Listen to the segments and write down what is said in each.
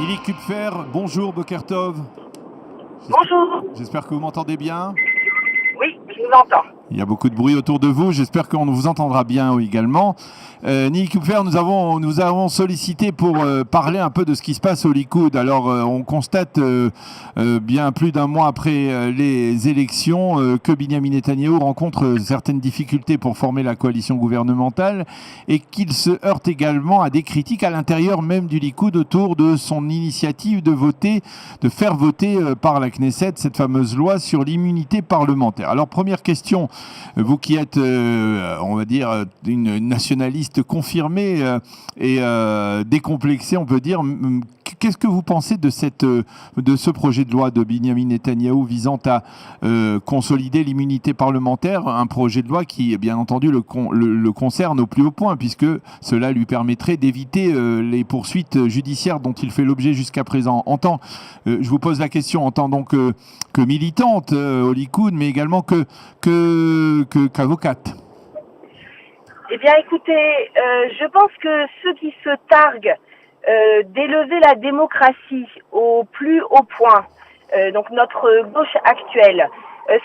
Nili Kupfer, bonjour Bokertov. Bonjour. J'espère que vous m'entendez bien. Oui, je vous entends. Il y a beaucoup de bruit autour de vous, j'espère qu'on vous entendra bien également. Nili Kupfer, nous avons sollicité pour parler un peu de ce qui se passe au Likoud. Alors on constate bien plus d'un mois après les élections que Binyamin Netanyahou rencontre certaines difficultés pour former la coalition gouvernementale et qu'il se heurte également à des critiques à l'intérieur même du Likoud autour de son initiative de faire voter par la Knesset cette fameuse loi sur l'immunité parlementaire. Alors première question, vous qui êtes, on va dire, une nationaliste confirmée et décomplexée, on peut dire, qu'est-ce que vous pensez de ce projet de loi de Binyamin Netanyahou visant à consolider l'immunité parlementaire, un projet de loi qui, bien entendu, le concerne au plus haut point, puisque cela lui permettrait d'éviter les poursuites judiciaires dont il fait l'objet jusqu'à présent. Je vous pose la question en tant donc que militante au Likoud, mais également qu'avocate. Eh bien, écoutez, je pense que ceux qui se targuent d'élever la démocratie au plus haut point, donc notre gauche actuelle,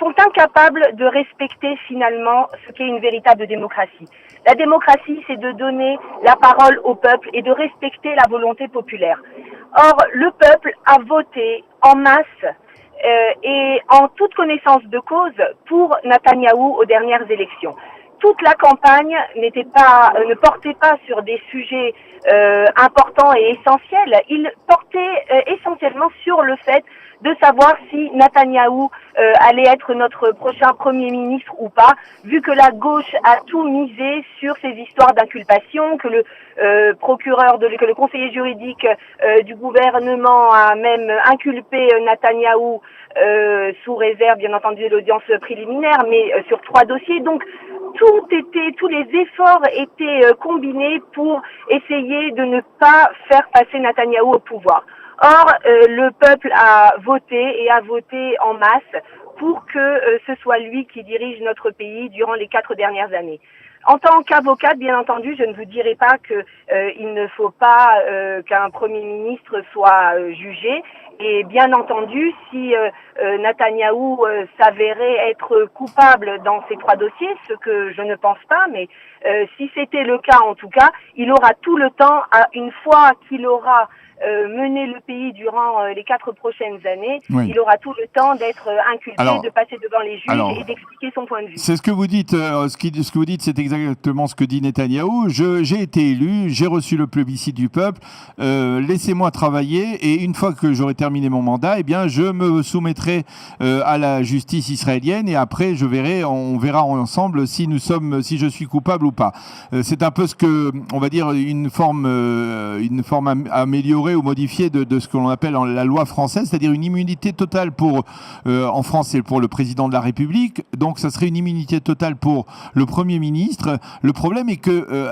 sont incapables de respecter finalement ce qu'est une véritable démocratie. La démocratie, c'est de donner la parole au peuple et de respecter la volonté populaire. Or, le peuple a voté en masse et en toute connaissance de cause pour Netanyahou aux dernières élections. Toute la campagne ne portait pas sur des sujets importants et essentiels. Il portait essentiellement sur le fait de savoir si Netanyahou allait être notre prochain Premier ministre ou pas, vu que la gauche a tout misé sur ces histoires d'inculpation, que le conseiller juridique du gouvernement a même inculpé Netanyahou sous réserve, bien entendu, de l'audience préliminaire, mais sur 3 dossiers. Donc, tous les efforts étaient combinés pour essayer de ne pas faire passer Netanyahou au pouvoir. Or, le peuple a voté en masse pour que ce soit lui qui dirige notre pays durant les 4 dernières années. En tant qu'avocate, bien entendu, je ne vous dirai pas il ne faut pas qu'un Premier ministre soit jugé. Et bien entendu, si Netanyahou s'avérait être coupable dans ces 3 dossiers, ce que je ne pense pas, mais si c'était le cas en tout cas, il aura tout le temps, une fois qu'il aura mené le pays durant les 4 prochaines années, oui. Il aura tout le temps d'être inculpé, de passer devant les juges et d'expliquer son point de vue. C'est ce que vous dites. Ce que vous dites, c'est exactement ce que dit Netanyahou. J'ai été élu, j'ai reçu le plébiscite du peuple. Laissez-moi travailler et une fois que j'aurai terminé mon mandat, eh bien, je me soumettrai à la justice israélienne et après, on verra ensemble si je suis coupable ou pas. C'est un peu ce que, on va dire, une forme améliorée ou modifiée de ce que l'on appelle la loi française, c'est-à-dire une immunité totale en France, c'est pour le président de la République, donc ça serait une immunité totale pour le Premier ministre. Le problème est que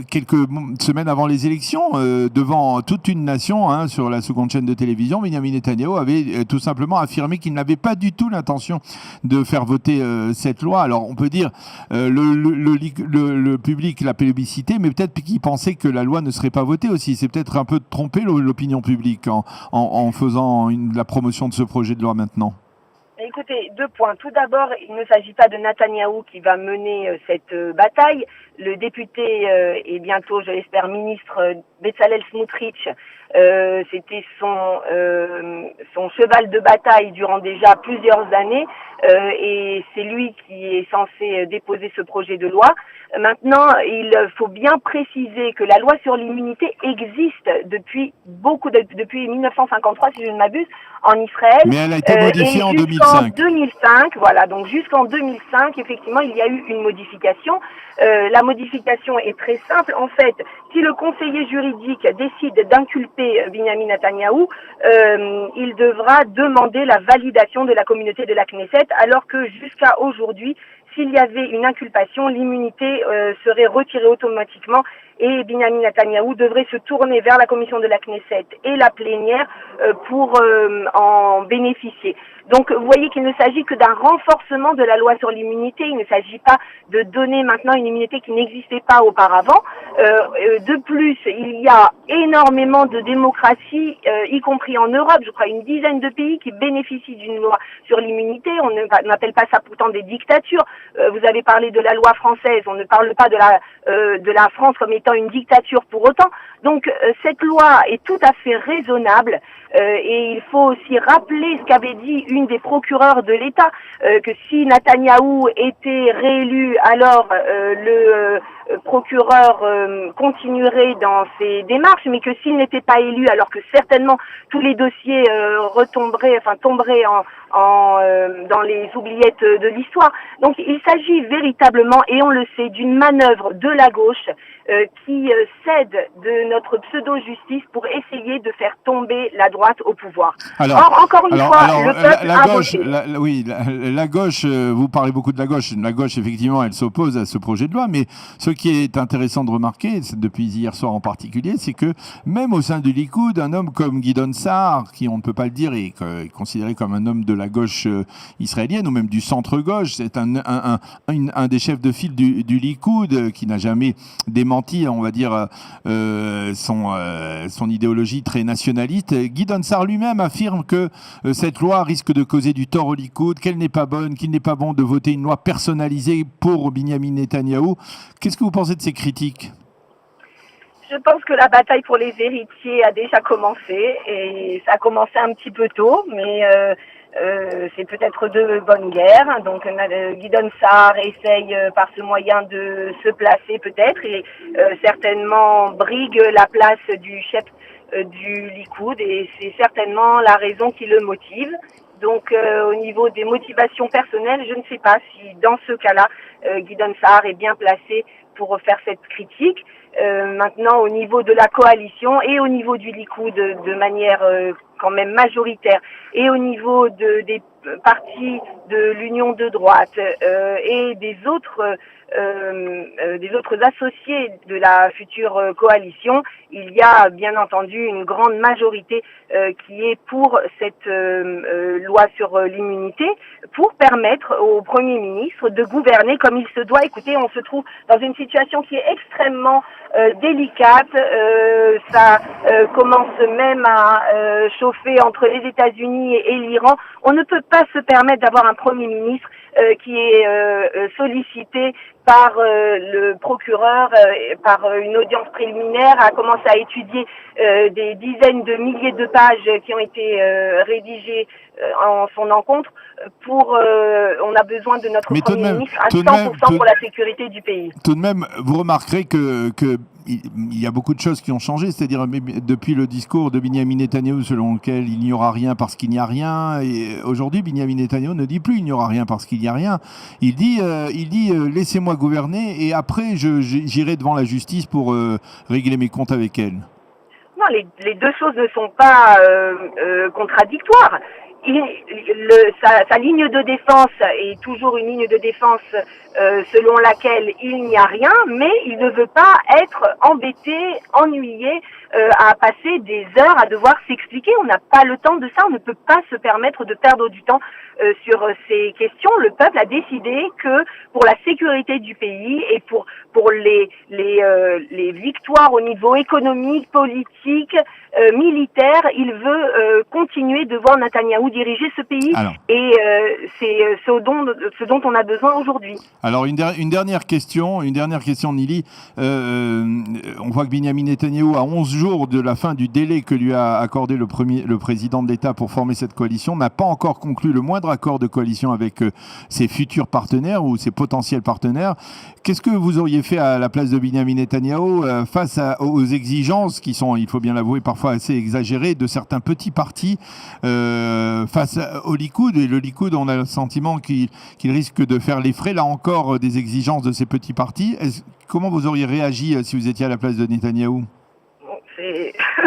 quelques semaines avant les élections, devant toute une nation, sur la seconde chaîne de télévision, Binyamin Netanyahou avait tout simplement affirmé qu'il n'avait pas du tout l'intention de faire voter cette loi. Alors on peut dire le public l'a plébiscité, mais peut-être qu'il pensait que la loi ne serait pas votée aussi. C'est peut-être un peu tromper l'opinion publique en faisant la promotion de ce projet de loi maintenant. Écoutez, 2 points. Tout d'abord, il ne s'agit pas de Netanyahou qui va mener cette bataille. Le député et bientôt, je l'espère, ministre Bezalel Smotrich, c'était son cheval de bataille durant déjà plusieurs années et c'est lui qui est censé déposer ce projet de loi. Maintenant, il faut bien préciser que la loi sur l'immunité existe depuis 1953, si je ne m'abuse, en Israël. Mais elle a été modifiée en 2005. 2005, voilà. Donc jusqu'en 2005, effectivement, il y a eu une modification. La modification est très simple. En fait, si le conseiller juridique décide d'inculper Binyamin Netanyahou, il devra demander la validation de la communauté de la Knesset, alors que jusqu'à aujourd'hui, s'il y avait une inculpation, l'immunité serait retirée automatiquement et Benyamin Netanyahou devrait se tourner vers la commission de la Knesset et la plénière pour en bénéficier. Donc vous voyez qu'il ne s'agit que d'un renforcement de la loi sur l'immunité, il ne s'agit pas de donner maintenant une immunité qui n'existait pas auparavant. De plus, il y a énormément de démocraties, y compris en Europe, je crois une dizaine de pays qui bénéficient d'une loi sur l'immunité. On n'appelle pas ça pourtant des dictatures. Vous avez parlé de la loi française, on ne parle pas de la France comme étant une dictature pour autant. Donc cette loi est tout à fait raisonnable et il faut aussi rappeler ce qu'avait dit une des procureurs de l'État, que si Netanyahou était réélu, alors le procureur continuerait dans ses démarches, mais que s'il n'était pas élu, alors que certainement tous les dossiers tomberaient dans les oubliettes de l'histoire. Donc il s'agit véritablement, et on le sait, d'une manœuvre de la gauche qui cède de notre pseudo-justice pour essayer de faire tomber la droite au pouvoir. Or, encore une fois, le peuple la a gauche, voté. la gauche, vous parlez beaucoup de la gauche. La gauche, effectivement, elle s'oppose à ce projet de loi, mais ce qui est intéressant de remarquer, depuis hier soir en particulier, c'est que même au sein du Likoud, un homme comme Gideon Sa'ar, qui on ne peut pas le dire, est considéré comme un homme de la gauche israélienne, ou même du centre-gauche, c'est un des chefs de file du Likoud qui n'a jamais démenti, on va dire, son idéologie très nationaliste. Gideon Sa'ar lui-même affirme que cette loi risque de causer du tort au Likoud, qu'elle n'est pas bonne, qu'il n'est pas bon de voter une loi personnalisée pour Benyamin Netanyahou. Qu'est-ce que vous pensez de ces critiques ? Je pense que la bataille pour les héritiers a déjà commencé, et ça a commencé un petit peu tôt, mais c'est peut-être de bonne guerre. Donc Gideon Sa'ar essaye par ce moyen de se placer peut-être, et certainement brigue la place du chef du Likoud, et c'est certainement la raison qui le motive. Donc au niveau des motivations personnelles, je ne sais pas si dans ce cas-là, Gideon Sa'ar est bien placé pour faire cette critique. Maintenant, au niveau de la coalition et au niveau du Likoud de manière quand même majoritaire, et au niveau des partis de l'union de droite et des autres associés de la future coalition, il y a bien entendu une grande majorité qui est pour cette loi sur l'immunité, pour permettre au Premier ministre de gouverner comme il se doit. Écoutez, on se trouve dans une situation qui est extrêmement délicate. Ça commence même à chauffer entre les États-Unis et l'Iran. On ne peut pas se permettre d'avoir un Premier ministre qui est sollicité par le procureur, par une audience préliminaire, a commencé à étudier des dizaines de milliers de pages qui ont été rédigées en son encontre. On a besoin de notre Premier ministre à 100% pour la sécurité du pays. Tout de même, vous remarquerez que il y a beaucoup de choses qui ont changé, c'est-à-dire depuis le discours de Benyamin Netanyahou selon lequel il n'y aura rien parce qu'il n'y a rien, et aujourd'hui Benyamin Netanyahou ne dit plus il n'y aura rien parce qu'il n'y a rien, il dit laissez-moi gouverner et après j'irai devant la justice pour régler mes comptes avec elle. Non, les deux choses ne sont pas contradictoires. Sa ligne de défense est toujours une ligne de défense selon laquelle il n'y a rien, mais il ne veut pas être embêté, ennuyé, à passer des heures à devoir s'expliquer. On n'a pas le temps de ça, on ne peut pas se permettre de perdre du temps sur ces questions. Le peuple a décidé que pour la sécurité du pays et pour les victoires au niveau économique, politique, militaire, il veut continuer de voir Netanyahou diriger ce pays. Et c'est ce dont on a besoin aujourd'hui. Alors une dernière question, Nili. On voit que Benyamin Netanyahou, à 11 jours de la fin du délai que lui a accordé le président de l'État pour former cette coalition, n'a pas encore conclu le moindre accord de coalition avec ses futurs partenaires ou ses potentiels partenaires. Qu'est-ce que vous auriez fait à la place de Benyamin Netanyahou face aux exigences qui sont, il faut bien l'avouer, parfois assez exagérées de certains petits partis face au Likoud? Et le Likoud, on a le sentiment qu'il risque de faire les frais, là encore, des exigences de ces petits partis. Comment vous auriez réagi si vous étiez à la place de Netanyahou?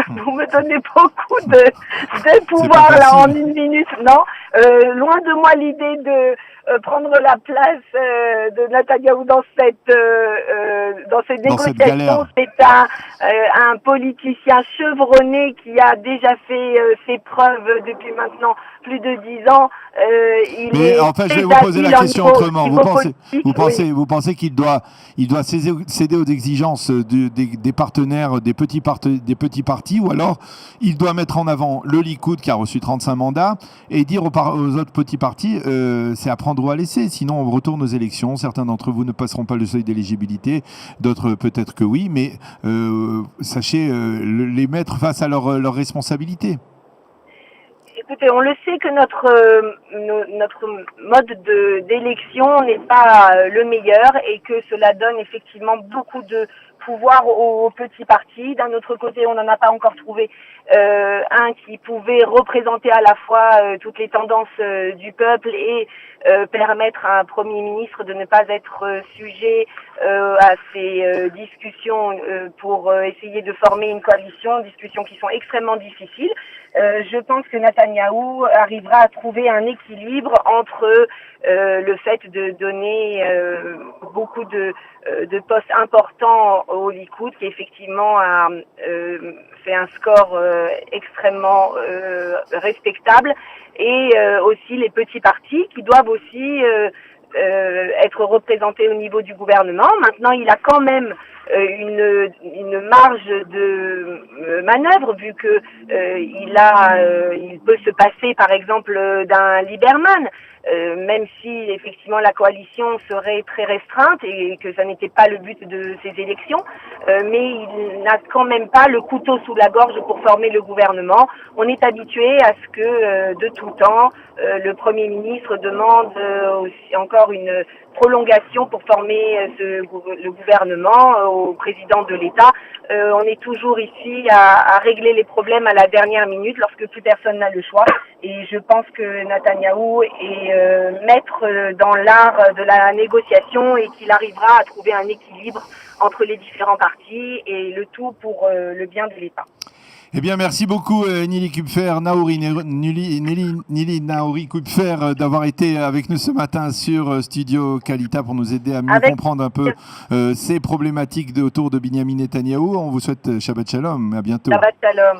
Vous me donnez beaucoup de pouvoir là en une minute. Non, Loin de moi l'idée de prendre la place de Netanyahou dans ces négociations. C'est un politicien chevronné qui a déjà fait ses preuves depuis maintenant plus de 10 ans. Mais enfin, je vais vous poser la question autrement. Vous pensez qu'il doit céder aux exigences des partenaires, des petits partis, ou alors il doit mettre en avant le Likoud qui a reçu 35 mandats et dire aux autres petits partis c'est à prendre ou à laisser, sinon on retourne aux élections. Certains d'entre vous ne passeront pas le seuil d'éligibilité, d'autres peut-être que oui, mais sachez les mettre face à leurs responsabilités. Écoutez, on le sait que notre mode d'élection n'est pas le meilleur et que cela donne effectivement beaucoup de pouvoir aux petits partis. D'un autre côté, on n'en a pas encore trouvé un qui pouvait représenter à la fois toutes les tendances du peuple et permettre à un Premier ministre de ne pas être sujet à ces discussions pour essayer de former une coalition, discussions qui sont extrêmement difficiles. Je pense que Netanyahou arrivera à trouver un équilibre entre le fait de donner beaucoup de postes importants au Likoud, qui effectivement a fait un score extrêmement respectable, et aussi les petits partis qui doivent aussi être représentés au niveau du gouvernement. Maintenant, il a quand même une marge de manœuvre, vu que il peut se passer par exemple d'un Lieberman, même si effectivement la coalition serait très restreinte et que ça n'était pas le but de ces élections, mais il n'a quand même pas le couteau sous la gorge pour former le gouvernement. On est habitué à ce que de tout temps le Premier ministre demande aussi encore une prolongation pour former le gouvernement au président de l'État. On est toujours ici à régler les problèmes à la dernière minute lorsque plus personne n'a le choix. Et je pense que Netanyahou est maître dans l'art de la négociation et qu'il arrivera à trouver un équilibre entre les différents partis, et le tout pour le bien de l'État. Eh bien, merci beaucoup Nili Naouri Kupfer d'avoir été avec nous ce matin sur Studio Kalita pour nous aider à mieux comprendre un peu ces problématiques autour de Binyamin Netanyahou. On vous souhaite Shabbat Shalom, à bientôt. Shabbat Shalom.